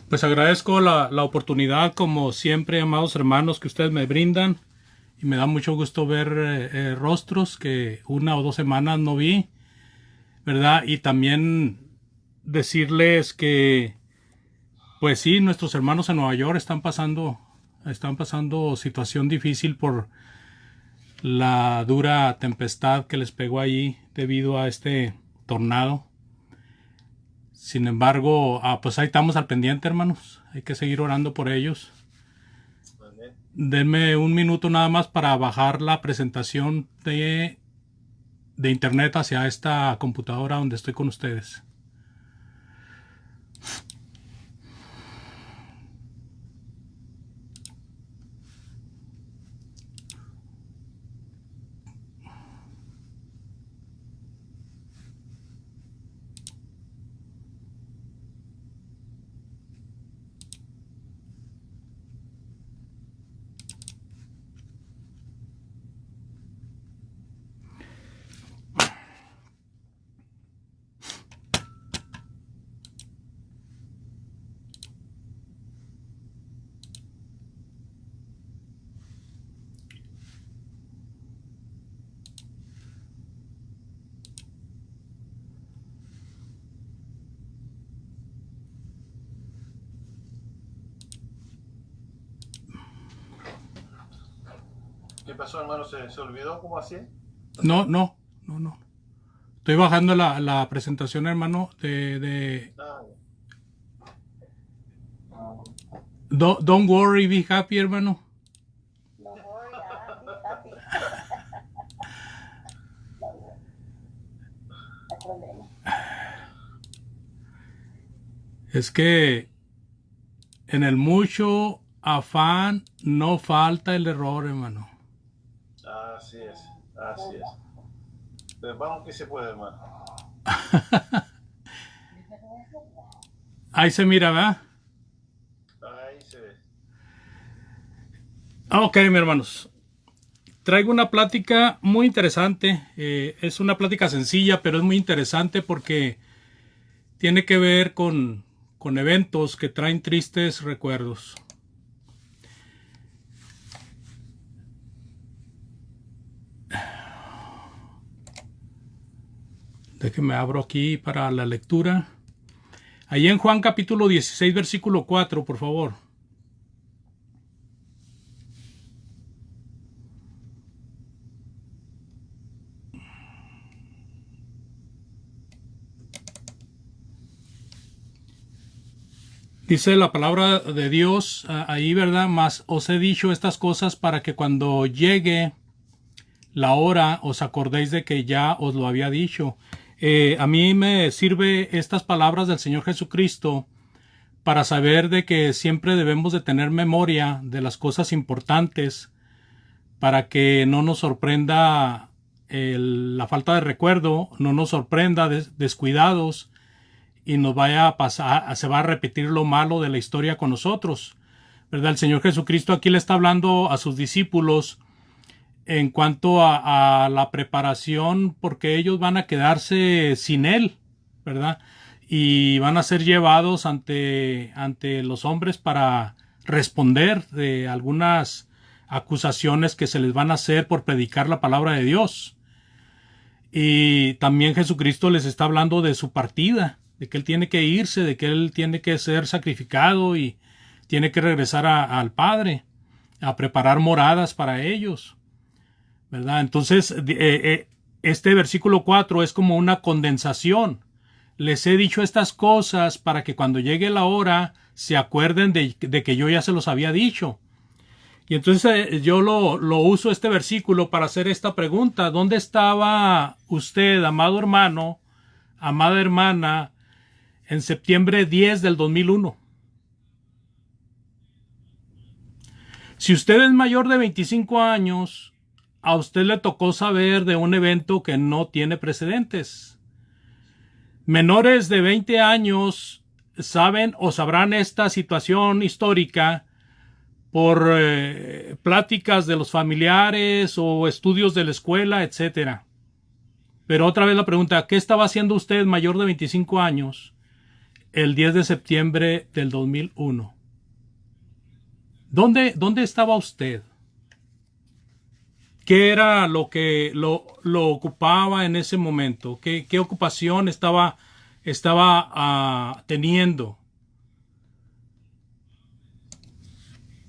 Pues agradezco la oportunidad, como siempre, amados hermanos, que ustedes me brindan. Y me da mucho gusto ver rostros que 1 o 2 semanas no vi, ¿verdad? Y también decirles que, pues sí, nuestros hermanos en Nueva York están pasando situación difícil por la dura tempestad que les pegó allí debido a este tornado. Sin embargo, pues ahí estamos al pendiente, hermanos. Hay que seguir orando por ellos. Vale. Denme un minuto nada más para bajar la presentación de internet hacia esta computadora donde estoy con ustedes. ¿Qué pasó, hermano? ¿Se olvidó cómo hacía? No, ¿Hacerlo? no, no, no. Estoy bajando la presentación, hermano, de Ah, Don't worry, be happy, hermano. Don't worry, be happy. No hay problema. Es que en el mucho afán no falta el error, hermano. así es, así es. Pero vamos que se puede, hermano. Ahí se mira, ¿verdad? Ahí se ve. Ok, mis hermanos. Traigo una plática muy interesante. Es una plática sencilla, pero es muy interesante porque tiene que ver con eventos que traen tristes recuerdos. Déjenme abro aquí para la lectura. Ahí en Juan capítulo 16, versículo 4, por favor. Dice la palabra de Dios ahí, ¿verdad? Mas os he dicho estas cosas para que cuando llegue la hora os acordéis de que ya os lo había dicho. A mí me sirve estas palabras del Señor Jesucristo para saber de que siempre debemos de tener memoria de las cosas importantes para que no nos sorprenda la falta de recuerdo, no nos sorprenda descuidados y nos vaya a pasar, se va a repetir lo malo de la historia con nosotros, ¿verdad? El Señor Jesucristo aquí le está hablando a sus discípulos en cuanto a la preparación, porque ellos van a quedarse sin Él, ¿verdad? Y van a ser llevados ante los hombres para responder de algunas acusaciones que se les van a hacer por predicar la palabra de Dios. Y también Jesucristo les está hablando de su partida, de que Él tiene que irse, de que Él tiene que ser sacrificado y tiene que regresar al Padre, a preparar moradas para ellos, ¿verdad? Entonces, este versículo 4 es como una condensación. Les he dicho estas cosas para que cuando llegue la hora se acuerden de que yo ya se los había dicho. Y entonces yo lo uso este versículo para hacer esta pregunta. ¿Dónde estaba usted, amado hermano, amada hermana, en septiembre 10 del 2001? Si usted es mayor de 25 años, a usted le tocó saber de un evento que no tiene precedentes. Menores de 20 años saben o sabrán esta situación histórica por pláticas de los familiares o estudios de la escuela, etcétera. Pero otra vez la pregunta, ¿qué estaba haciendo usted mayor de 25 años el 10 de septiembre del 2001. ¿Dónde estaba usted? ¿Qué era lo que lo ocupaba en ese momento? ¿Qué ocupación estaba teniendo?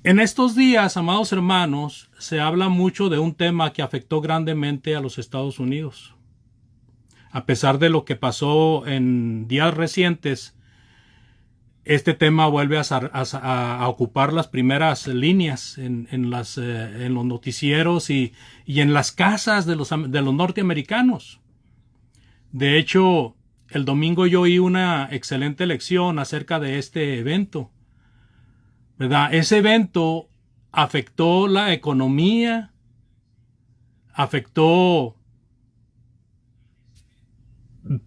En estos días, amados hermanos, se habla mucho de un tema que afectó grandemente a los Estados Unidos. A pesar de lo que pasó en días recientes, este tema vuelve a ocupar las primeras líneas en los noticieros y en las casas de los norteamericanos. De hecho, el domingo yo oí una excelente lección acerca de este evento, ¿verdad? Ese evento afectó la economía, afectó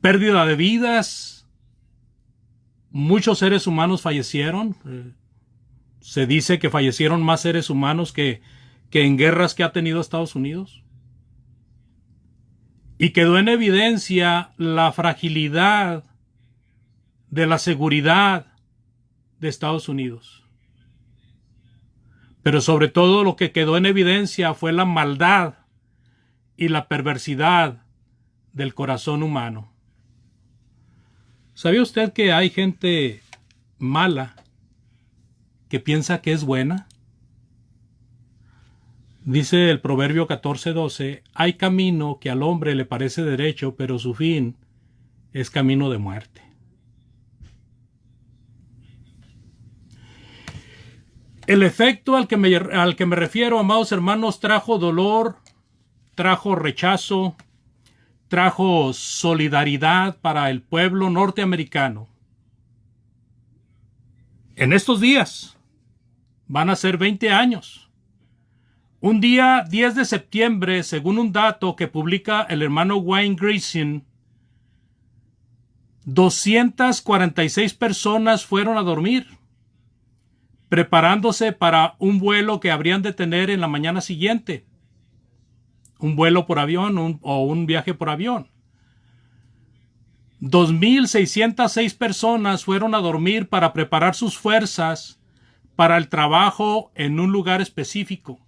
pérdida de vidas. Muchos seres humanos fallecieron. Se dice que fallecieron más seres humanos que en guerras que ha tenido Estados Unidos. Y quedó en evidencia la fragilidad de la seguridad de Estados Unidos. Pero sobre todo lo que quedó en evidencia fue la maldad y la perversidad del corazón humano. ¿Sabía usted que hay gente mala que piensa que es buena? Dice el Proverbio 14:12, hay camino que al hombre le parece derecho, pero su fin es camino de muerte. El efecto al que me refiero, amados hermanos, trajo dolor, trajo rechazo, trajo solidaridad para el pueblo norteamericano. En estos días van a ser 20 años. Un día 10 de septiembre, según un dato que publica el hermano Wayne Grayson, 246 personas fueron a dormir, preparándose para un vuelo que habrían de tener en la mañana siguiente. Un vuelo por avión o un viaje por avión. 2,606 personas fueron a dormir para preparar sus fuerzas para el trabajo en un lugar específico.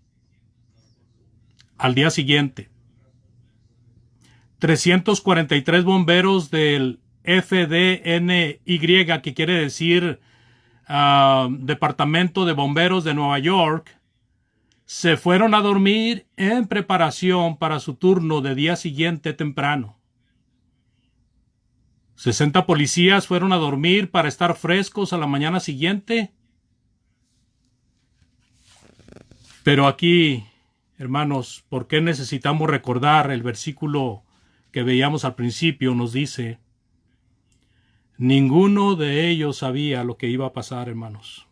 Al día siguiente, 343 bomberos del FDNY, que quiere decir Departamento de Bomberos de Nueva York, se fueron a dormir en preparación para su turno de día siguiente temprano. 60 policías fueron a dormir para estar frescos a la mañana siguiente. Pero aquí, hermanos, ¿por qué necesitamos recordar el versículo que veíamos al principio? Nos dice, ninguno de ellos sabía lo que iba a pasar, hermanos.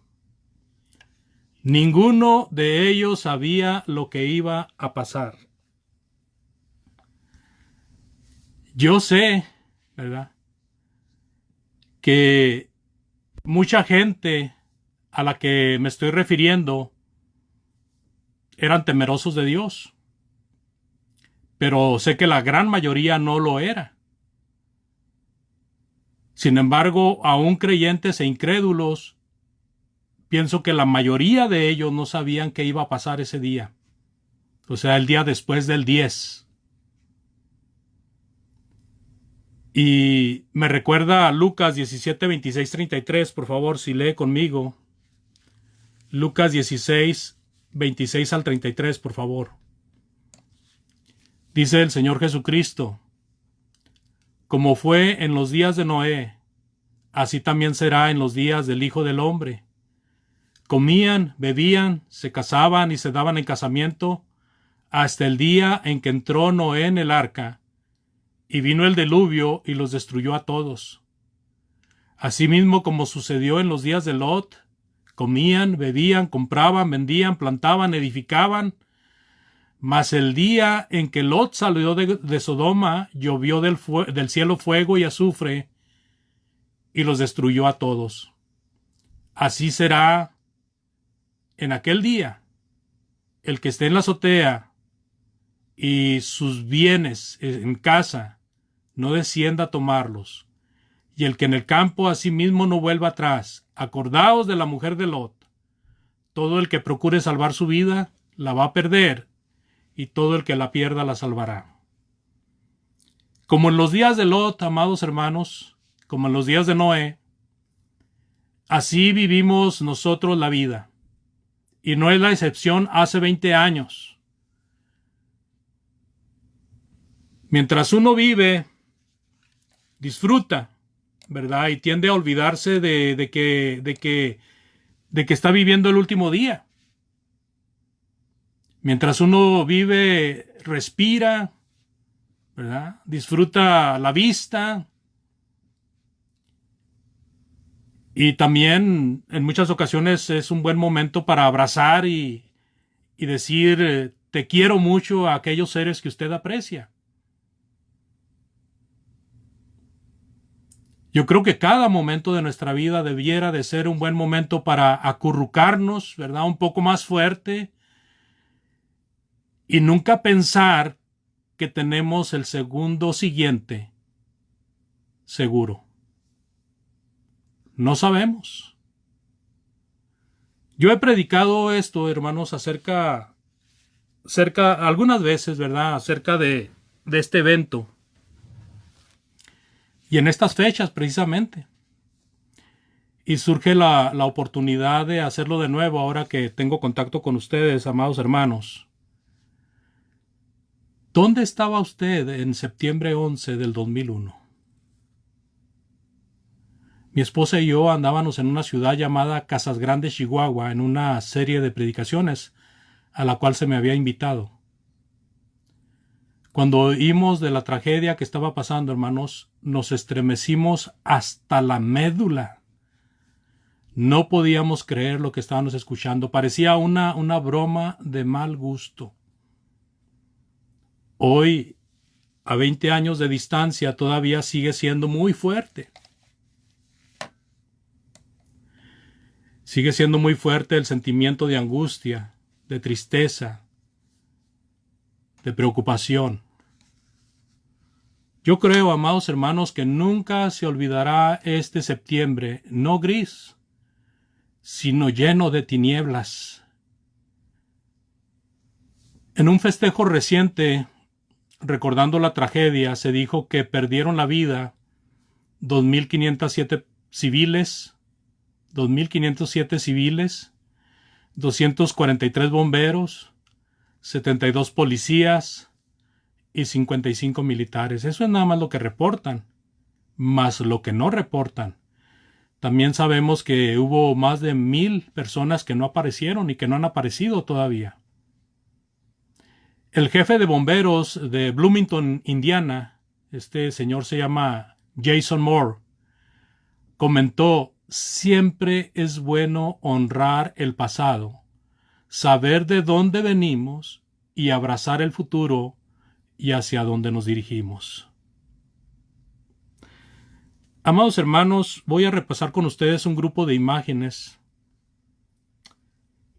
Ninguno de ellos sabía lo que iba a pasar. Yo sé, ¿verdad?, que mucha gente a la que me estoy refiriendo eran temerosos de Dios, pero sé que la gran mayoría no lo era. Sin embargo, aún creyentes e incrédulos, pienso que la mayoría de ellos no sabían qué iba a pasar ese día, o sea, el día después del 10. Y me recuerda a Lucas 17, 26, 33, por favor, si lee conmigo. Lucas 16, 26 al 33, por favor. Dice el Señor Jesucristo, como fue en los días de Noé, así también será en los días del Hijo del Hombre. Comían, bebían, se casaban y se daban en casamiento, hasta el día en que entró Noé en el arca, y vino el diluvio y los destruyó a todos. Asimismo como sucedió en los días de Lot, comían, bebían, compraban, vendían, plantaban, edificaban. Mas el día en que Lot salió de Sodoma, llovió del cielo fuego y azufre, y los destruyó a todos. Así será en aquel día el que esté en la azotea y sus bienes en casa no descienda a tomarlos, y el que en el campo asimismo no vuelva atrás. Acordaos de la mujer de Lot. Todo el que procure salvar su vida, la va a perder, y todo el que la pierda, la salvará. Como en los días de Lot, amados hermanos, como en los días de Noé, así vivimos nosotros la vida. Y no es la excepción hace 20 años. Mientras uno vive, disfruta, ¿verdad? Y tiende a olvidarse de que está viviendo el último día. Mientras uno vive, respira, ¿verdad? Disfruta la vista. Y también en muchas ocasiones es un buen momento para abrazar y decir te quiero mucho a aquellos seres que usted aprecia. Yo creo que cada momento de nuestra vida debiera de ser un buen momento para acurrucarnos, ¿verdad? Un poco más fuerte y nunca pensar que tenemos el segundo siguiente seguro. No sabemos. Yo he predicado esto, hermanos, acerca algunas veces, ¿verdad? Acerca de este evento. Y en estas fechas, precisamente. Y surge la oportunidad de hacerlo de nuevo ahora que tengo contacto con ustedes, amados hermanos. ¿Dónde estaba usted en septiembre 11 del 2001? Mi esposa y yo andábamos en una ciudad llamada Casas Grandes, Chihuahua, en una serie de predicaciones a la cual se me había invitado. Cuando oímos de la tragedia que estaba pasando, hermanos, nos estremecimos hasta la médula. No podíamos creer lo que estábamos escuchando. Parecía una broma de mal gusto. Hoy, a 20 años de distancia, todavía sigue siendo muy fuerte. Sigue siendo muy fuerte el sentimiento de angustia, de tristeza, de preocupación. Yo creo, amados hermanos, que nunca se olvidará este septiembre, no gris, sino lleno de tinieblas. En un festejo reciente, recordando la tragedia, se dijo que perdieron la vida 2.507 civiles, 243 bomberos, 72 policías y 55 militares. Eso es nada más lo que reportan, más lo que no reportan. También sabemos que hubo más de 1,000 personas que no aparecieron y que no han aparecido todavía. El jefe de bomberos de Bloomington, Indiana, este señor se llama Jason Moore, comentó: siempre es bueno honrar el pasado, saber de dónde venimos y abrazar el futuro y hacia dónde nos dirigimos. Amados hermanos, voy a repasar con ustedes un grupo de imágenes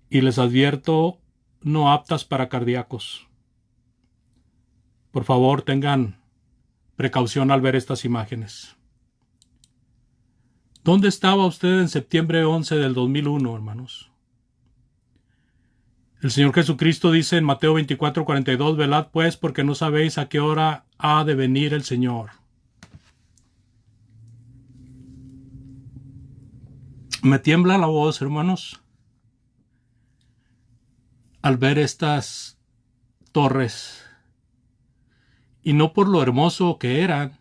y les advierto, no aptas para cardíacos. Por favor, tengan precaución al ver estas imágenes. ¿Dónde estaba usted en septiembre 11 del 2001, hermanos? El Señor Jesucristo dice en Mateo 24:42, velad pues, porque no sabéis a qué hora ha de venir el Señor. Me tiembla la voz, hermanos, al ver estas torres. Y no por lo hermoso que eran,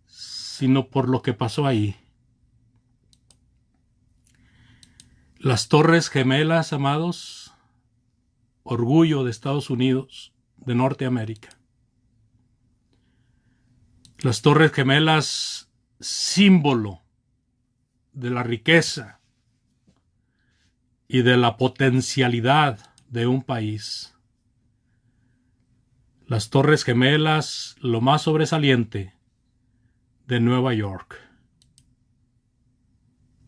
sino por lo que pasó ahí. Las Torres Gemelas, amados, orgullo de Estados Unidos, de Norteamérica. Las Torres Gemelas, símbolo de la riqueza y de la potencialidad de un país. Las Torres Gemelas, lo más sobresaliente de Nueva York.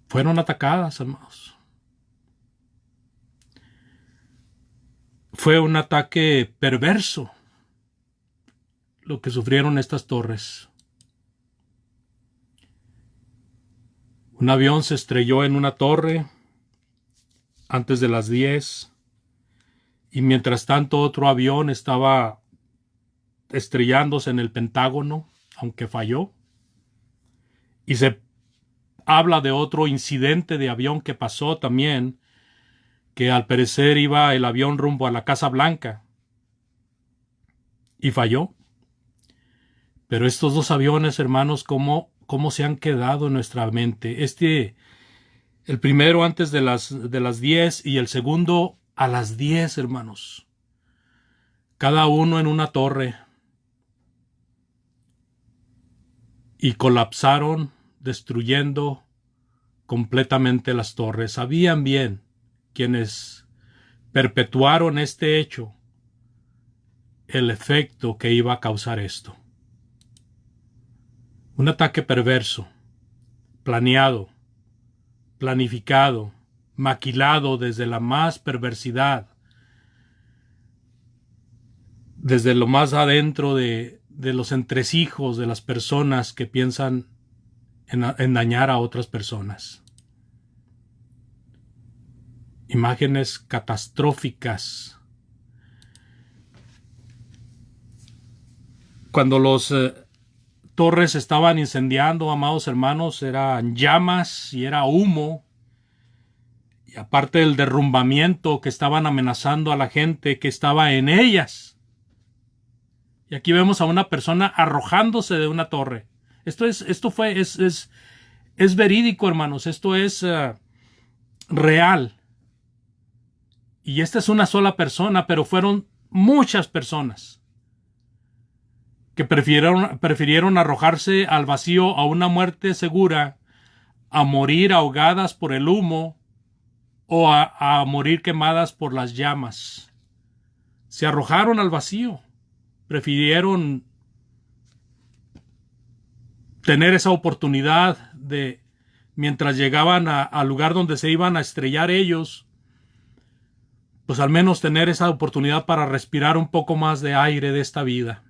Fueron atacadas, hermanos. Fue un ataque perverso lo que sufrieron estas torres. Un avión se estrelló en una torre antes de las 10 y mientras tanto otro avión estaba estrellándose en el Pentágono, aunque falló. Y se habla de otro incidente de avión que pasó también, que al parecer iba el avión rumbo a la Casa Blanca y falló. Pero estos dos aviones, hermanos, ¿cómo se han quedado en nuestra mente? El primero antes de las 10 y el segundo a las 10, hermanos. Cada uno en una torre. Y colapsaron, destruyendo completamente las torres. Sabían bien quienes perpetuaron este hecho el efecto que iba a causar esto. Un ataque perverso, planeado, planificado, maquilado desde la más perversidad, desde lo más adentro de los entresijos de las personas que piensan en dañar a otras personas. Imágenes catastróficas. Cuando los torres estaban incendiando, amados hermanos, eran llamas y era humo. Y aparte del derrumbamiento que estaban amenazando a la gente que estaba en ellas. Y aquí vemos a una persona arrojándose de una torre. Esto es verídico, hermanos. Esto es real. Y esta es una sola persona, pero fueron muchas personas que prefirieron arrojarse al vacío a una muerte segura, a morir ahogadas por el humo o a morir quemadas por las llamas. Se arrojaron al vacío. Prefirieron tener esa oportunidad de, mientras llegaban al lugar donde se iban a estrellar ellos, pues al menos tener esa oportunidad para respirar un poco más de aire de esta vida.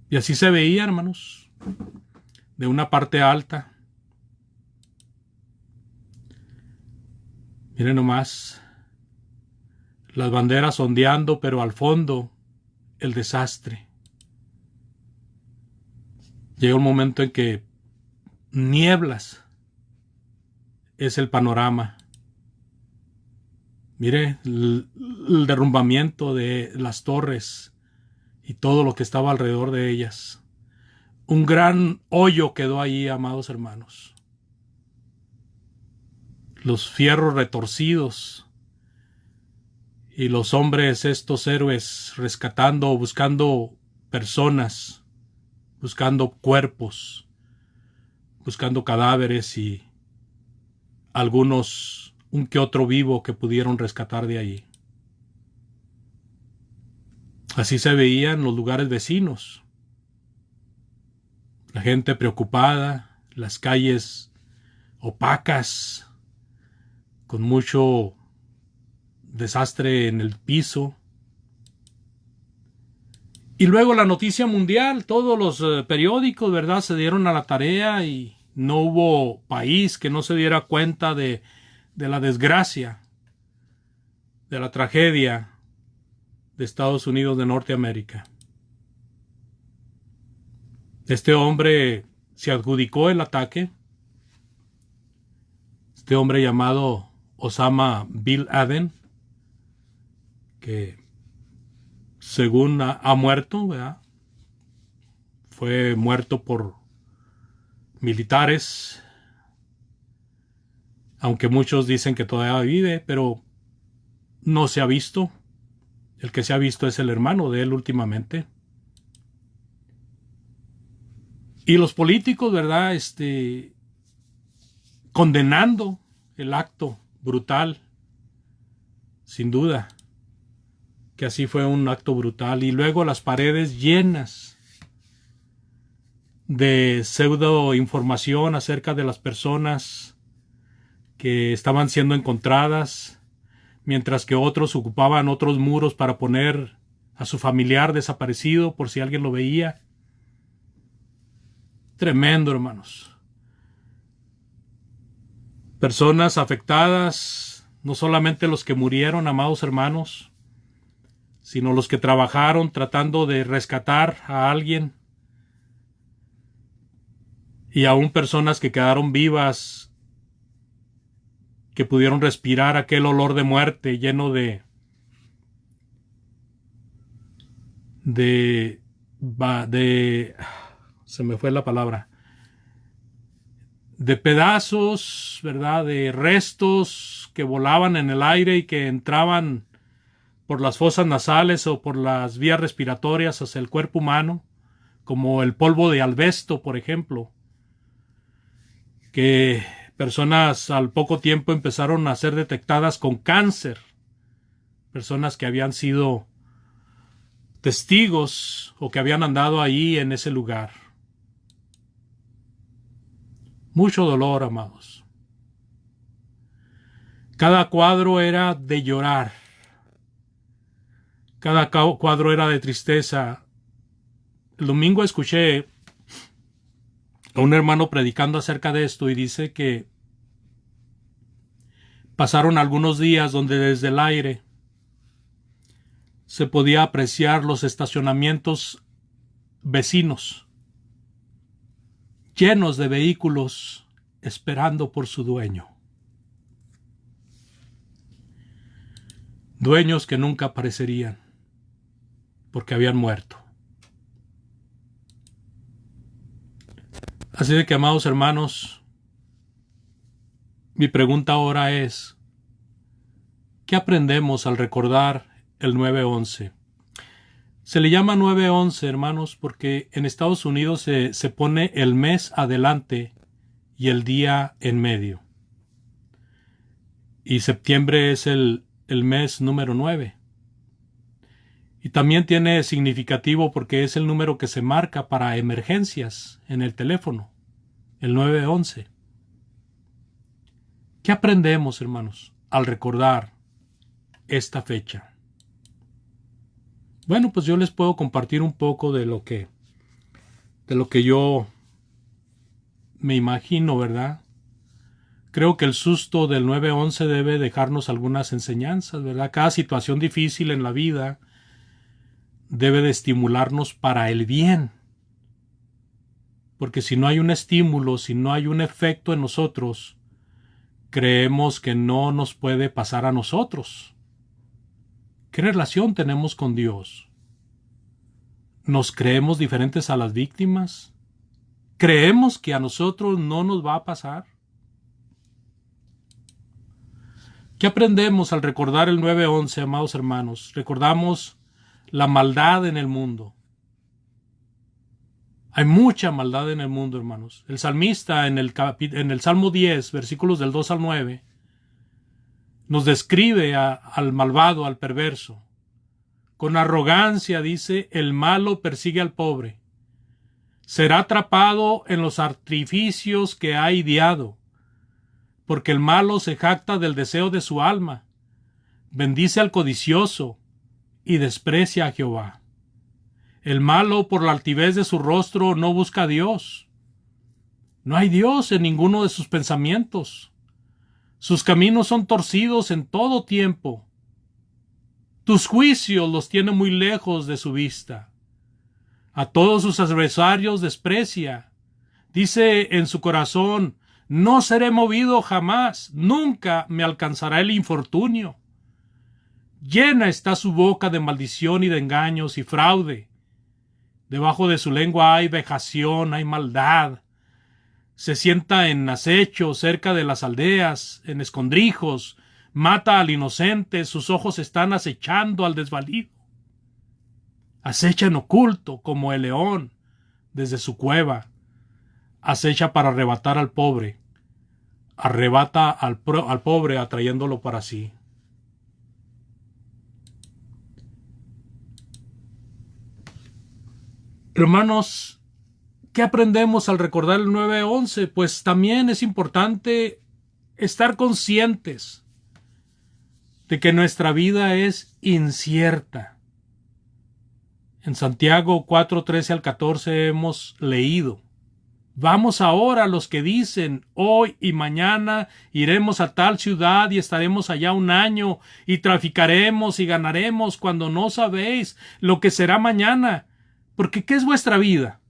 Y así se veía, hermanos, de una parte alta. Miren nomás, las banderas ondeando, pero al fondo el desastre. Llega un momento en que nieblas es el panorama. Mire el derrumbamiento de las torres y todo lo que estaba alrededor de ellas. Un gran hoyo quedó ahí, amados hermanos. Los fierros retorcidos y los hombres, estos héroes, rescatando, buscando personas, buscando cuerpos, buscando cadáveres y algunos, un que otro vivo que pudieron rescatar de ahí. Así se veía en los lugares vecinos. La gente preocupada, las calles opacas, con mucho desastre en el piso. Y luego la noticia mundial, todos los periódicos, ¿verdad?, se dieron a la tarea y no hubo país que no se diera cuenta de la desgracia, de la tragedia de Estados Unidos de Norteamérica. Este hombre se adjudicó el ataque. Este hombre llamado Osama Bin Laden, que según ha muerto, ¿verdad?, fue muerto por militares, aunque muchos dicen que todavía vive, pero no se ha visto. El que se ha visto es el hermano de él últimamente. Y los políticos, ¿verdad?, condenando el acto brutal, sin duda, que así fue un acto brutal. Y luego las paredes llenas de pseudo información acerca de las personas que estaban siendo encontradas, mientras que otros ocupaban otros muros para poner a su familiar desaparecido por si alguien lo veía. Tremendo, hermanos. personas afectadas, no solamente los que murieron, amados hermanos, sino los que trabajaron tratando de rescatar a alguien, y aún personas que quedaron vivas, que pudieron respirar aquel olor de muerte lleno de se me fue la palabra, de pedazos, ¿verdad? De restos que volaban en el aire y que entraban por las fosas nasales o por las vías respiratorias hacia el cuerpo humano, como el polvo de asbesto, por ejemplo, que personas al poco tiempo empezaron a ser detectadas con cáncer, personas que habían sido testigos o que habían andado ahí en ese lugar. Mucho dolor, amados. Cada cuadro era de llorar. Cada cuadro era de tristeza. El domingo escuché a un hermano predicando acerca de esto y dice que pasaron algunos días donde desde el aire se podía apreciar los estacionamientos vecinos, llenos de vehículos esperando por su dueño. Dueños que nunca aparecerían porque habían muerto. Así de que, amados hermanos, mi pregunta ahora es, ¿qué aprendemos al recordar el 9/11? Se le llama 9/11, hermanos, porque en Estados Unidos se pone el mes adelante y el día en medio. Y septiembre es el mes número 9. Y también tiene significativo porque es el número que se marca para emergencias en el teléfono, el 911. ¿Qué aprendemos, hermanos, al recordar esta fecha? Bueno, pues yo les puedo compartir un poco de lo que yo me imagino, ¿verdad? Creo que el susto del 9/11 debe dejarnos algunas enseñanzas, ¿verdad? Cada situación difícil en la vida debe de estimularnos para el bien. Porque si no hay un estímulo, si no hay un efecto en nosotros, creemos que no nos puede pasar a nosotros. ¿Qué relación tenemos con Dios? ¿Nos creemos diferentes a las víctimas? ¿Creemos que a nosotros no nos va a pasar? ¿Qué aprendemos al recordar el 9/11, amados hermanos? Recordamos la maldad en el mundo. Hay mucha maldad en el mundo, hermanos. El salmista en el Salmo 10, versículos del 2 al 9, nos describe al malvado, al perverso. Con arrogancia dice, el malo persigue al pobre. Será atrapado en los artificios que ha ideado, porque el malo se jacta del deseo de su alma. Bendice al codicioso y desprecia a Jehová. El malo, por la altivez de su rostro, no busca a Dios. No hay Dios en ninguno de sus pensamientos. Sus caminos son torcidos en todo tiempo. Tus juicios los tiene muy lejos de su vista. A todos sus adversarios desprecia. Dice en su corazón, no seré movido jamás, nunca me alcanzará el infortunio. Llena está su boca de maldición y de engaños y fraude. Debajo de su lengua hay vejación, hay maldad. Se sienta en acecho cerca de las aldeas, en escondrijos, mata al inocente, sus ojos están acechando al desvalido. Acecha en oculto como el león desde su cueva. Acecha para arrebatar al pobre. Arrebata al pobre atrayéndolo para sí. Hermanos, ¿qué aprendemos al recordar el 9/11? Pues también es importante estar conscientes de que nuestra vida es incierta. En Santiago 4:13 al 14 hemos leído, Vamos ahora los que dicen, hoy y mañana iremos a tal ciudad y estaremos allá un año y traficaremos y ganaremos cuando no sabéis lo que será mañana. Porque ¿qué es vuestra vida?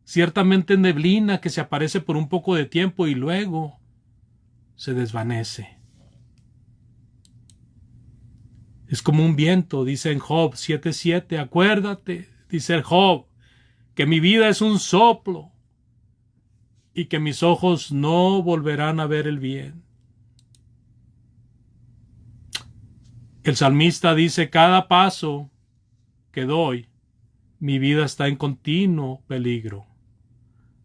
Ciertamente neblina que se aparece por un poco de tiempo y luego se desvanece. Es como un viento, dice en Job 7:7. Acuérdate, dice el Job, que mi vida es un soplo y que mis ojos no volverán a ver el bien. El salmista dice, cada paso que doy, mi vida está en continuo peligro,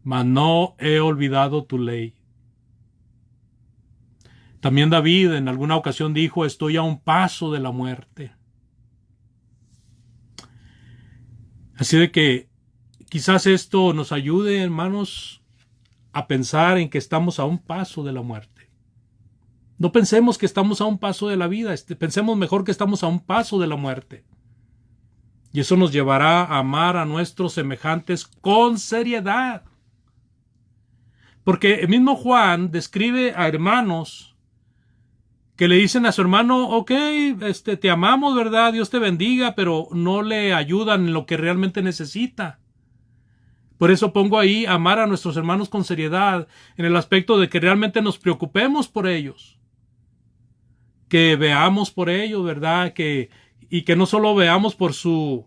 mas no he olvidado tu ley. También David en alguna ocasión dijo, estoy a un paso de la muerte. Así de que quizás esto nos ayude, hermanos, a pensar en que estamos a un paso de la muerte. No pensemos que estamos a un paso de la vida, pensemos mejor que estamos a un paso de la muerte. Y eso nos llevará a amar a nuestros semejantes con seriedad. Porque el mismo Juan describe a hermanos que le dicen a su hermano, ok, te amamos, ¿verdad? Dios te bendiga, pero no le ayudan en lo que realmente necesita. Por eso pongo ahí amar a nuestros hermanos con seriedad, en el aspecto de que realmente nos preocupemos por ellos, que veamos por ellos, ¿verdad? Y que no solo veamos por su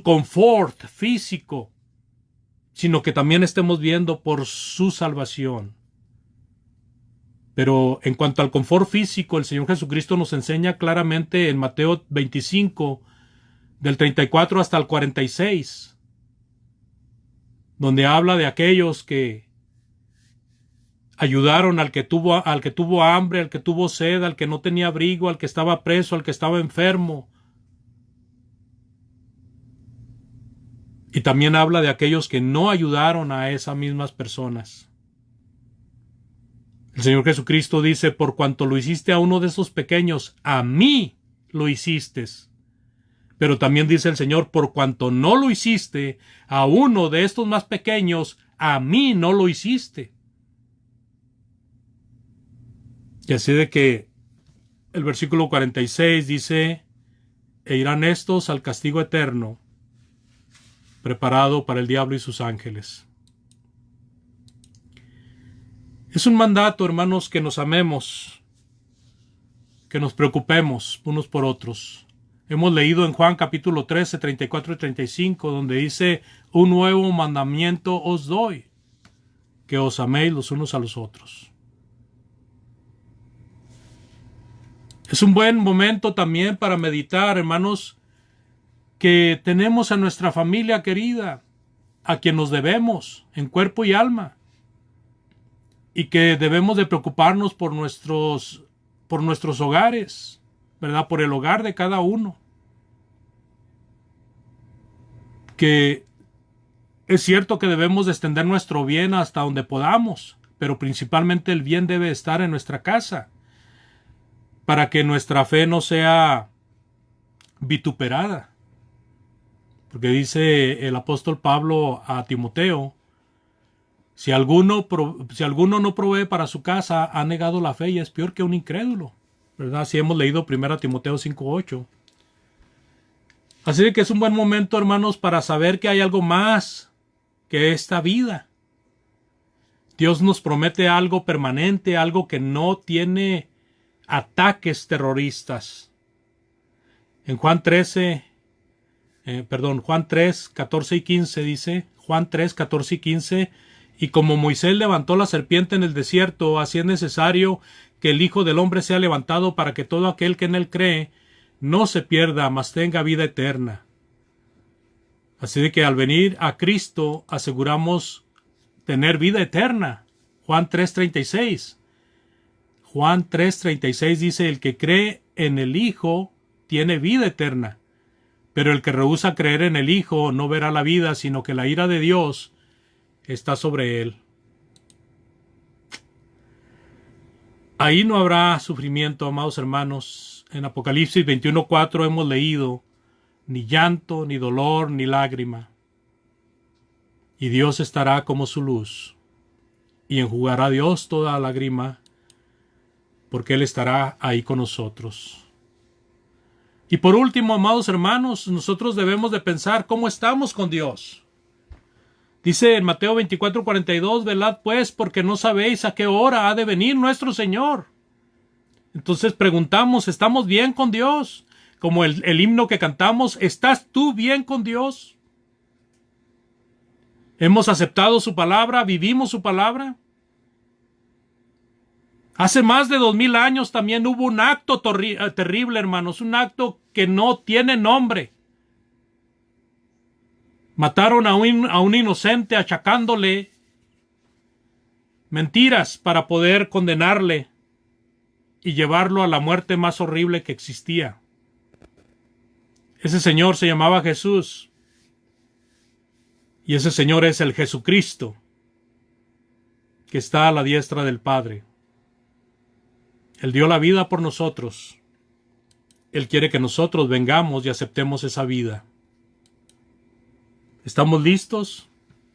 confort físico, sino que también estemos viendo por su salvación. Pero en cuanto al confort físico, el Señor Jesucristo nos enseña claramente en Mateo 25, del 34 hasta el 46, donde habla de aquellos que ayudaron al que tuvo hambre, al que tuvo sed, al que no tenía abrigo, al que estaba preso, al que estaba enfermo. Y también habla de aquellos que no ayudaron a esas mismas personas. El Señor Jesucristo dice, por cuanto lo hiciste a uno de esos pequeños, a mí lo hiciste. Pero también dice el Señor, por cuanto no lo hiciste a uno de estos más pequeños, a mí no lo hiciste. Y así de que el versículo 46 dice, e irán estos al castigo eterno, preparado para el diablo y sus ángeles. Es un mandato, hermanos, que nos amemos, que nos preocupemos unos por otros. Hemos leído en Juan capítulo 13, 34 y 35, donde dice, un nuevo mandamiento os doy, que os améis los unos a los otros. Es un buen momento también para meditar, hermanos, que tenemos a nuestra familia querida, a quien nos debemos en cuerpo y alma, y que debemos de preocuparnos por nuestros hogares, ¿verdad? Por el hogar de cada uno. Que es cierto que debemos de extender nuestro bien hasta donde podamos, pero principalmente el bien debe estar en nuestra casa, para que nuestra fe no sea vituperada. Porque dice el apóstol Pablo a Timoteo, si alguno no provee para su casa, ha negado la fe y es peor que un incrédulo, ¿verdad? Así hemos leído 1 Timoteo 5:8. Así que es un buen momento, hermanos, para saber que hay algo más que esta vida. Dios nos promete algo permanente, algo que no tiene ataques terroristas. En Juan 3, 14 y 15 dice, Juan 3, 14 y 15, y como Moisés levantó la serpiente en el desierto, así es necesario que el Hijo del Hombre sea levantado para que todo aquel que en él cree no se pierda, mas tenga vida eterna. Así de que al venir a Cristo aseguramos tener vida eterna. Juan 3:36. Juan 3:36 dice, el que cree en el Hijo tiene vida eterna, pero el que rehúsa creer en el Hijo no verá la vida, sino que la ira de Dios está sobre él. Ahí no habrá sufrimiento, amados hermanos. En Apocalipsis 21:4 hemos leído, ni llanto, ni dolor, ni lágrima. y Dios estará como su luz, y enjugará Dios toda lágrima, porque Él estará ahí con nosotros. Y por último, amados hermanos, nosotros debemos de pensar cómo estamos con Dios. Dice en Mateo 24:42, velad pues, porque no sabéis a qué hora ha de venir nuestro Señor. Entonces preguntamos, ¿estamos bien con Dios? Como el himno que cantamos, ¿estás tú bien con Dios? ¿Hemos aceptado su palabra? ¿Vivimos su palabra? Hace más de 2000 años también hubo un acto terrible, hermanos, un acto que no tiene nombre. Mataron a un inocente achacándole mentiras para poder condenarle y llevarlo a la muerte más horrible que existía. Ese señor se llamaba Jesús. Y ese Señor es el Jesucristo, que está a la diestra del Padre. Él dio la vida por nosotros. Él quiere que nosotros vengamos y aceptemos esa vida. ¿Estamos listos?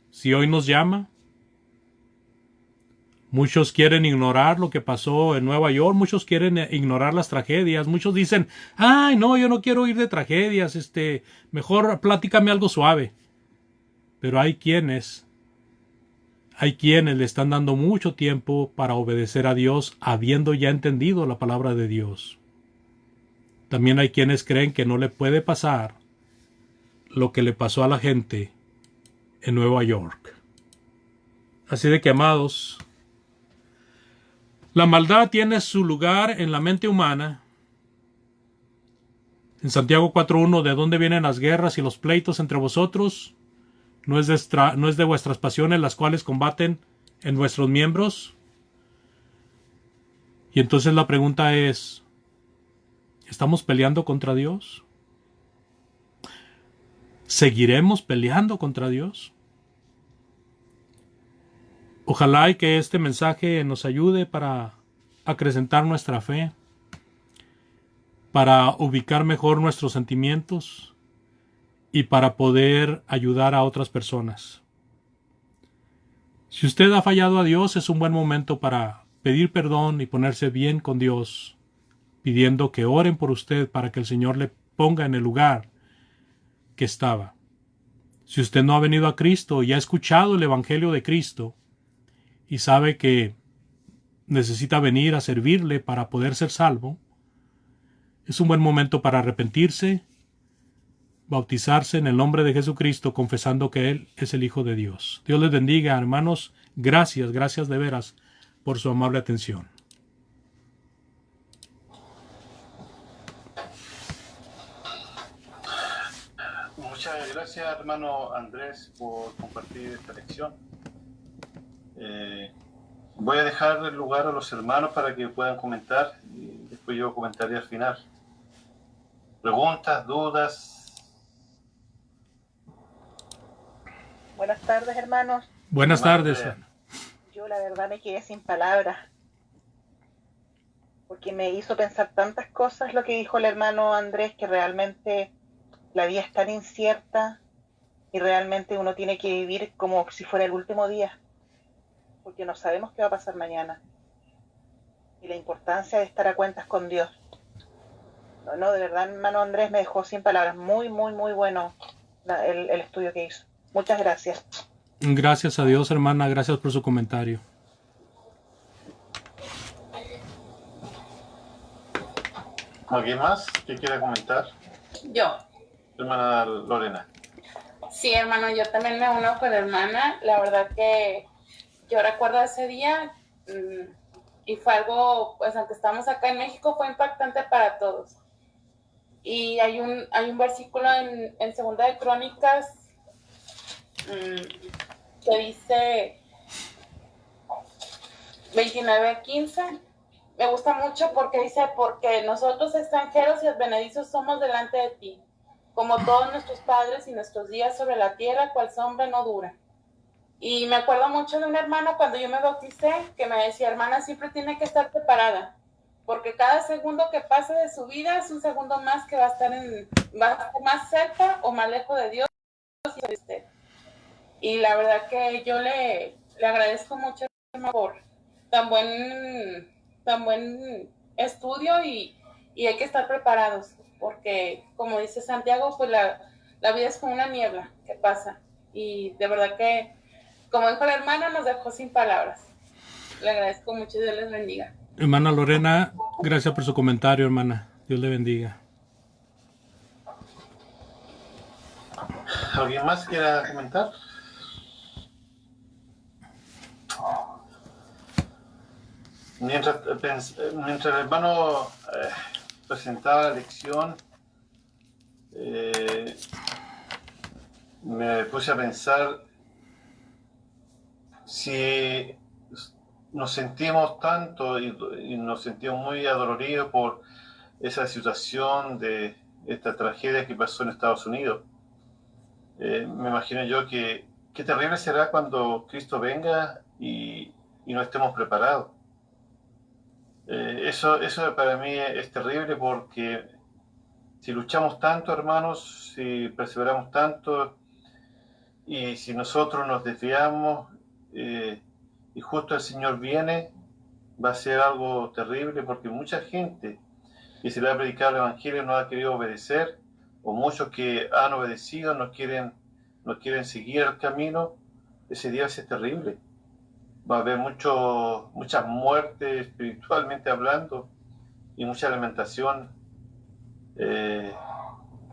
Si hoy nos llama. Muchos quieren ignorar lo que pasó en Nueva York, muchos quieren ignorar las tragedias, muchos dicen, ay no, yo no quiero oír de tragedias, mejor platícame algo suave. Pero hay quienes le están dando mucho tiempo para obedecer a Dios, habiendo ya entendido la palabra de Dios. También hay quienes creen que no le puede pasar lo que le pasó a la gente en Nueva York. Así de que, amados, la maldad tiene su lugar en la mente humana. En Santiago 4:1, ¿de dónde vienen las guerras y los pleitos entre vosotros? ¿No es de vuestras pasiones las cuales combaten en vuestros miembros? Y entonces la pregunta es, ¿estamos peleando contra Dios? ¿Seguiremos peleando contra Dios? Ojalá y que este mensaje nos ayude para acrecentar nuestra fe, para ubicar mejor nuestros sentimientos, y para poder ayudar a otras personas. Si usted ha fallado a Dios, es un buen momento para pedir perdón y ponerse bien con Dios, pidiendo que oren por usted para que el Señor le ponga en el lugar que estaba. Si usted no ha venido a Cristo y ha escuchado el Evangelio de Cristo y sabe que necesita venir a servirle para poder ser salvo, es un buen momento para arrepentirse, bautizarse en el nombre de Jesucristo, confesando que Él es el Hijo de Dios. Dios les bendiga, hermanos. Gracias de veras por su amable atención. Muchas gracias, hermano Andrés, por compartir esta lección. Voy a dejar el lugar a los hermanos para que puedan comentar y después yo comentaré al final. ¿Preguntas, dudas? Buenas tardes, hermanos. Buenas tardes. Yo la verdad me quedé sin palabras, porque me hizo pensar tantas cosas lo que dijo el hermano Andrés, que realmente la vida es tan incierta y realmente uno tiene que vivir como si fuera el último día, porque no sabemos qué va a pasar mañana. Y la importancia de estar a cuentas con Dios. No, de verdad, hermano Andrés me dejó sin palabras. Muy bueno el estudio que hizo. Muchas gracias. Gracias a Dios, hermana. Gracias por su comentario. ¿Alguien más que quiera comentar? Yo. Hermana Lorena. Sí, hermano, yo también me uno con la hermana. La verdad que yo recuerdo ese día y fue algo, pues aunque estamos acá en México, fue impactante para todos. Y hay un versículo en Segunda de Crónicas que dice 29:15. Me gusta mucho porque dice, porque nosotros extranjeros y advenedizos somos delante de ti, como todos nuestros padres y nuestros días sobre la tierra, cual sombra no dura. Y me acuerdo mucho de un hermano cuando yo me bauticé, que me decía, hermana, siempre tiene que estar preparada, porque cada segundo que pase de su vida es un segundo más que va a estar más cerca o más lejos de Dios. Y la verdad que yo le agradezco mucho por tan buen estudio y hay que estar preparados, porque como dice Santiago, pues la vida es como una niebla que pasa. Y de verdad que, como dijo la hermana, nos dejó sin palabras. Le agradezco mucho y Dios les bendiga. Hermana Lorena, gracias por su comentario, hermana. Dios le bendiga. ¿Alguien más quiera comentar? Mientras el hermano presentaba la lección, me puse a pensar si nos sentimos tanto y nos sentimos muy adoloridos por esa situación de esta tragedia que pasó en Estados Unidos. Me imagino yo que qué terrible será cuando Cristo venga y no estemos preparados. Eso para mí es terrible, porque si luchamos tanto, hermanos, si perseveramos tanto y si nosotros nos desviamos y justo el Señor viene, va a ser algo terrible, porque mucha gente que se le ha predicado el Evangelio no ha querido obedecer, o muchos que han obedecido no quieren seguir el camino. Ese día va a ser terrible. Va a haber muchas muertes espiritualmente hablando y mucha lamentación,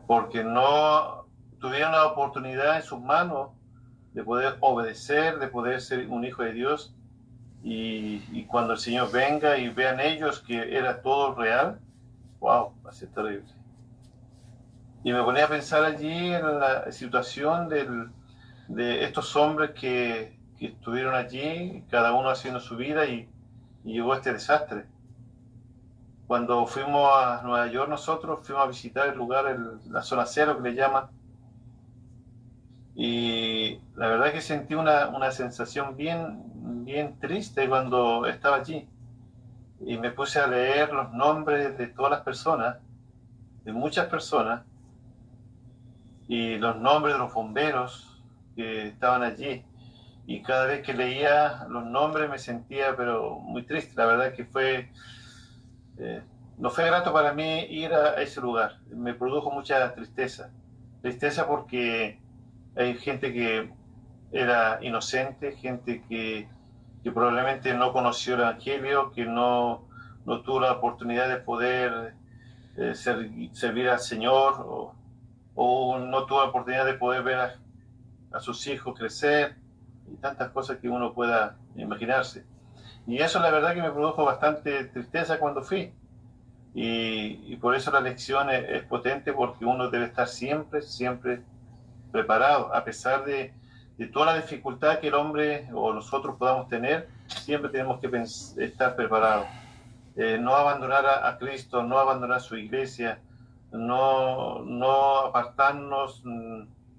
porque no tuvieron la oportunidad en sus manos de poder obedecer, de poder ser un hijo de Dios, y cuando el Señor venga y vean ellos que era todo real, wow, va a ser terrible. Y me ponía a pensar allí en la situación de estos hombres que estuvieron allí, cada uno haciendo su vida, y llegó este desastre. Cuando fuimos a Nueva York, nosotros fuimos a visitar el lugar, la zona cero que le llaman, y la verdad que sentí una sensación bien triste cuando estaba allí, y me puse a leer los nombres de todas las personas, de muchas personas, y los nombres de los bomberos que estaban allí. Y cada vez que leía los nombres me sentía pero muy triste. La verdad que no fue grato para mí ir a ese lugar. Me produjo mucha tristeza. Tristeza porque hay gente que era inocente, gente que probablemente no conoció el Evangelio, que no tuvo la oportunidad de poder servir al Señor, o no tuvo la oportunidad de poder ver a sus hijos crecer, y tantas cosas que uno pueda imaginarse. Y eso la verdad que me produjo bastante tristeza cuando fui. Y por eso la lección es potente, porque uno debe estar siempre preparado, a pesar de toda la dificultad que el hombre o nosotros podamos tener. Siempre tenemos que estar preparados. No abandonar a Cristo, no abandonar su iglesia, no apartarnos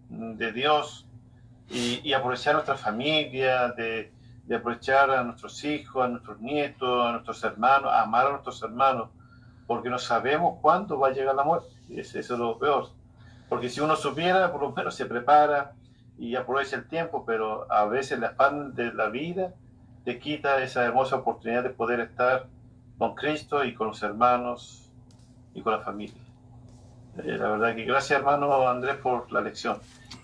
de Dios, y aprovechar nuestra familia, de aprovechar a nuestros hijos, a nuestros nietos, a nuestros hermanos, a amar a nuestros hermanos, porque no sabemos cuándo va a llegar la muerte. Eso es lo peor. Porque si uno supiera, por lo menos se prepara y aprovecha el tiempo, pero a veces el afán de la vida te quita esa hermosa oportunidad de poder estar con Cristo y con los hermanos y con la familia. La verdad que gracias, hermano Andrés, por la lección.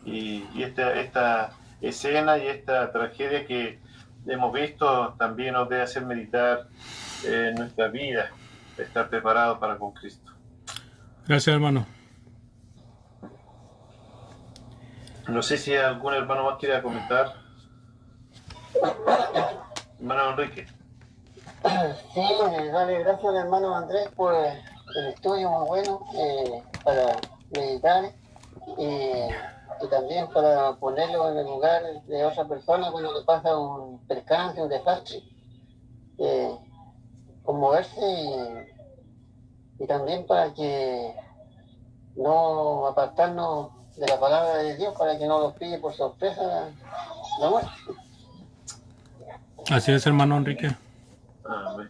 Y esta escena y esta tragedia que hemos visto también nos debe hacer meditar nuestra vida, estar preparados para con Cristo. Gracias, hermano. No sé si algún hermano más quiere comentar. Hermano Enrique. Sí, dale gracias al hermano Andrés por el estudio muy bueno para meditar y también para ponerlo en el lugar de otra persona cuando le pasa un percance, un desastre. Conmoverse y también para que no apartarnos de la palabra de Dios, para que no nos pille por sorpresa la muerte. Así es, hermano Enrique. Amén.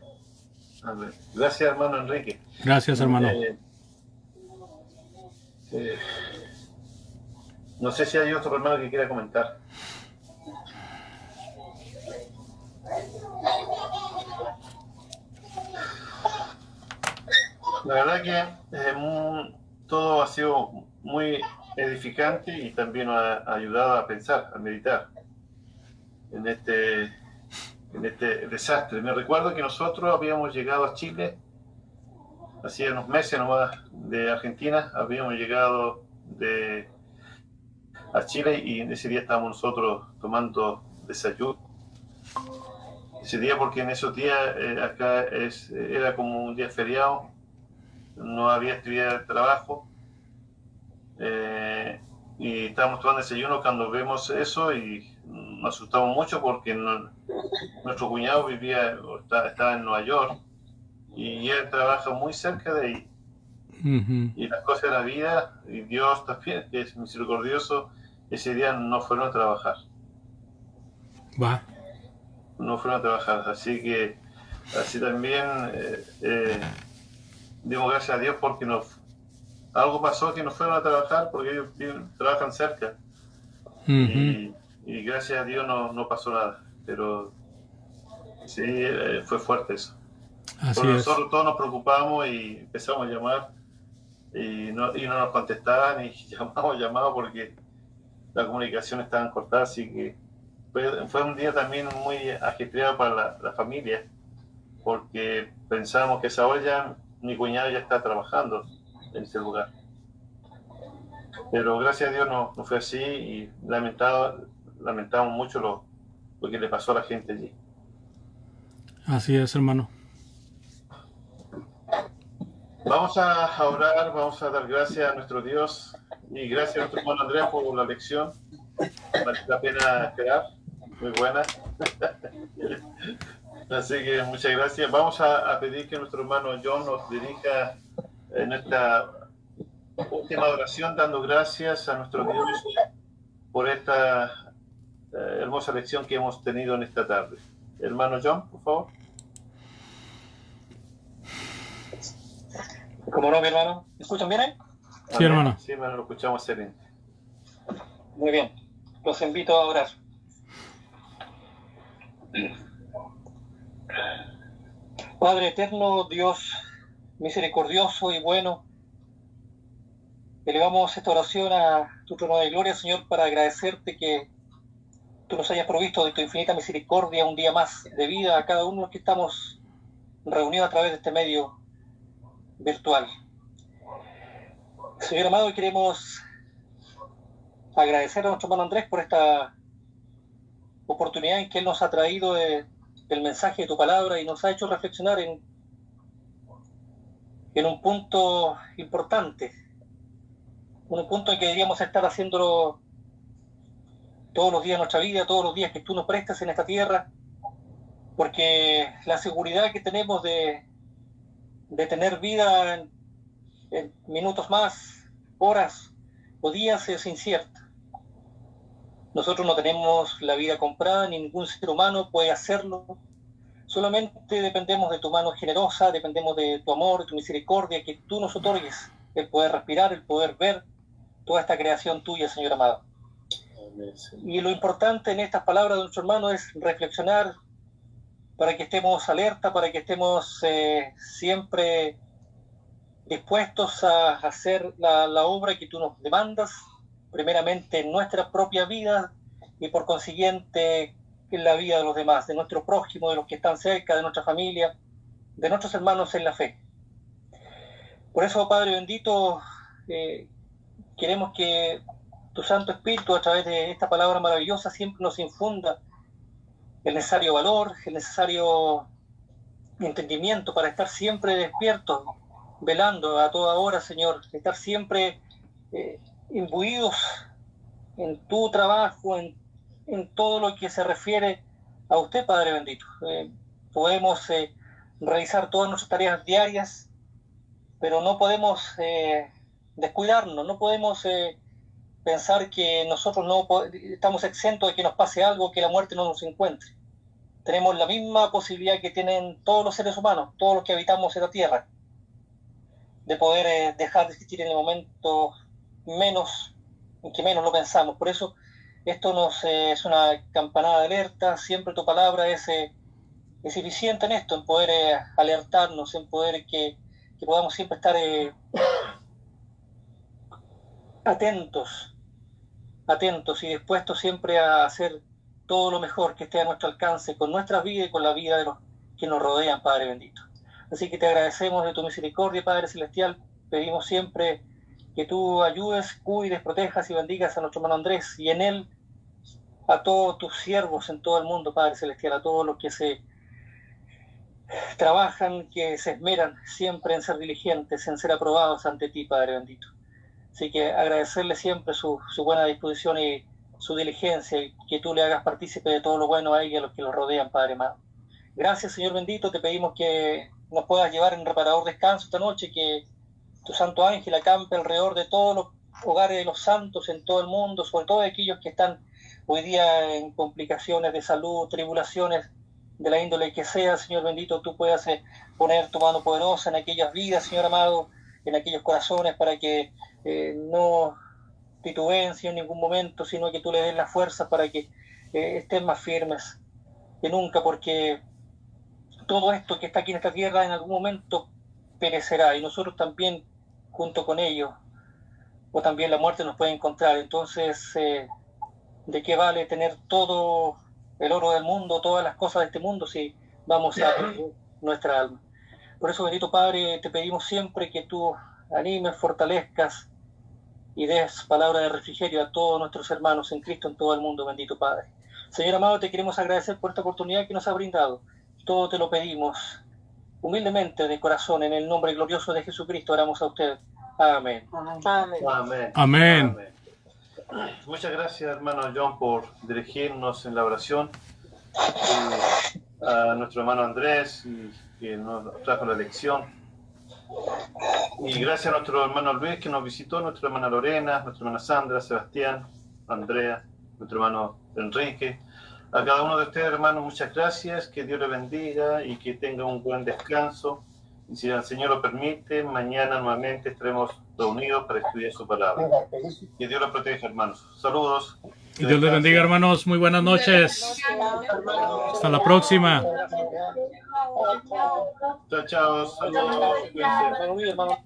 Amén. Gracias, hermano Enrique. Gracias, hermano. No sé si hay otro hermano que quiera comentar. La verdad que todo ha sido muy edificante y también nos ha ayudado a pensar, a meditar en este desastre. Me recuerdo que nosotros habíamos llegado a Chile, hacía unos meses nomás de Argentina, habíamos llegado a Chile y ese día estábamos nosotros tomando desayuno. Ese día, porque en esos días acá era como un día feriado, no había actividad de trabajo, y estábamos tomando desayuno cuando vemos eso y nos asustamos mucho porque nuestro cuñado estaba en Nueva York y él trabaja muy cerca de ahí. Y las cosas de la vida y Dios también, que es misericordioso, ese día no fueron a trabajar. Va. No fueron a trabajar, así también dimos gracias a Dios porque algo pasó que no fueron a trabajar porque ellos trabajan cerca. Y gracias a Dios no pasó nada, pero sí, fue fuerte eso. Porque nosotros todos nos preocupamos y empezamos a llamar y no nos contestaban y llamamos porque la comunicación estaba cortada, así que fue un día también muy ajetreado para la familia, porque pensábamos que esa hora ya mi cuñado ya está trabajando en ese lugar. Pero gracias a Dios no fue así y lamentamos mucho lo que le pasó a la gente allí. Así es, hermano. Vamos a orar, vamos a dar gracias a nuestro Dios y gracias a nuestro hermano Andrés por la lección. Vale la pena esperar, muy buena. Así que muchas gracias. Vamos a pedir que nuestro hermano John nos dirija en esta última oración, dando gracias a nuestro Dios por esta hermosa lección que hemos tenido en esta tarde. Hermano John, por favor. ¿Cómo no, mi hermano? ¿Me escuchan bien ahí? Sí, hermano. Sí, hermano, lo escuchamos excelente. Muy bien. Los invito a orar. Padre eterno, Dios misericordioso y bueno, elevamos esta oración a tu trono de gloria, Señor, para agradecerte que tú nos hayas provisto de tu infinita misericordia un día más de vida a cada uno de los que estamos reunidos a través de este medio virtual. Señor amado, queremos agradecer a nuestro hermano Andrés por esta oportunidad en que él nos ha traído el mensaje de tu palabra y nos ha hecho reflexionar en un punto importante, un punto en que deberíamos estar haciéndolo todos los días de nuestra vida, todos los días que tú nos prestas en esta tierra, porque la seguridad que tenemos de tener vida en minutos más, horas o días es incierta. Nosotros no tenemos la vida comprada, ningún ser humano puede hacerlo. Solamente dependemos de tu mano generosa, dependemos de tu amor, de tu misericordia, que tú nos otorgues el poder respirar, el poder ver toda esta creación tuya, Señor amado. Y lo importante en estas palabras de nuestro hermano es reflexionar para que estemos alerta, para que estemos siempre dispuestos a hacer la obra que tú nos demandas, primeramente en nuestra propia vida y por consiguiente en la vida de los demás, de nuestro prójimo, de los que están cerca, de nuestra familia, de nuestros hermanos en la fe. Por eso, Padre bendito, queremos que tu Santo Espíritu, a través de esta palabra maravillosa, siempre nos infunda el necesario valor, el necesario entendimiento para estar siempre despiertos, velando a toda hora, Señor, estar siempre imbuidos en tu trabajo, en todo lo que se refiere a usted, Padre bendito. Podemos realizar todas nuestras tareas diarias, pero no podemos descuidarnos, no podemos pensar que nosotros no estamos exentos de que nos pase algo, que la muerte no nos encuentre. Tenemos la misma posibilidad que tienen todos los seres humanos, todos los que habitamos en la tierra, de poder dejar de existir en el momento en que menos lo pensamos. Por eso esto es una campanada de alerta. Siempre tu palabra es eficiente en esto, en poder alertarnos, en poder que que podamos siempre estar atentos y dispuestos siempre a hacer todo lo mejor que esté a nuestro alcance con nuestra vida y con la vida de los que nos rodean, Padre bendito. Así que te agradecemos de tu misericordia, Padre celestial. Pedimos siempre que tú ayudes, cuides, protejas y bendigas a nuestro hermano Andrés y en él a todos tus siervos en todo el mundo, Padre celestial, a todos los que se trabajan, que se esmeran siempre en ser diligentes, en ser aprobados ante ti, Padre bendito. Así que agradecerle siempre su buena disposición y su diligencia, y que tú le hagas partícipe de todo lo bueno a él y a los que lo rodean, Padre amado. Gracias, Señor bendito, te pedimos que nos puedas llevar en reparador descanso esta noche, que tu santo ángel acampe alrededor de todos los hogares de los santos en todo el mundo, sobre todo aquellos que están hoy día en complicaciones de salud, tribulaciones de la índole que sea, Señor bendito, tú puedas poner tu mano poderosa en aquellas vidas, Señor amado, en aquellos corazones, para que no titubeen en ningún momento, sino que tú le des la fuerza para que estén más firmes que nunca, porque todo esto que está aquí en esta tierra en algún momento perecerá, y nosotros también junto con ellos, o también la muerte nos puede encontrar. Entonces, ¿de qué vale tener todo el oro del mundo, todas las cosas de este mundo, si vamos a perder nuestra alma? Por eso, bendito Padre, te pedimos siempre que tú animes, fortalezcas y des palabra de refrigerio a todos nuestros hermanos en Cristo en todo el mundo, bendito Padre. Señor amado, te queremos agradecer por esta oportunidad que nos ha brindado. Todo te lo pedimos humildemente de corazón, en el nombre glorioso de Jesucristo oramos a usted. Amén. Amén. Amén. Amén. Muchas gracias, hermano John, por dirigirnos en la oración. A nuestro hermano Andrés, que nos trajo la lección. Y gracias a nuestro hermano Luis, que nos visitó, nuestra hermana Lorena, nuestra hermana Sandra, Sebastián, Andrea, nuestro hermano Enrique. A cada uno de ustedes, hermanos, muchas gracias. Que Dios les bendiga y que tengan un buen descanso. Y si el Señor lo permite, mañana nuevamente estaremos reunidos para estudiar su palabra. Que Dios los proteja, hermanos. Saludos. Y Dios les bendiga, hermanos. Muy buenas noches. Hasta la próxima. Chao, chao. Saludos. Hermano mío, hermano.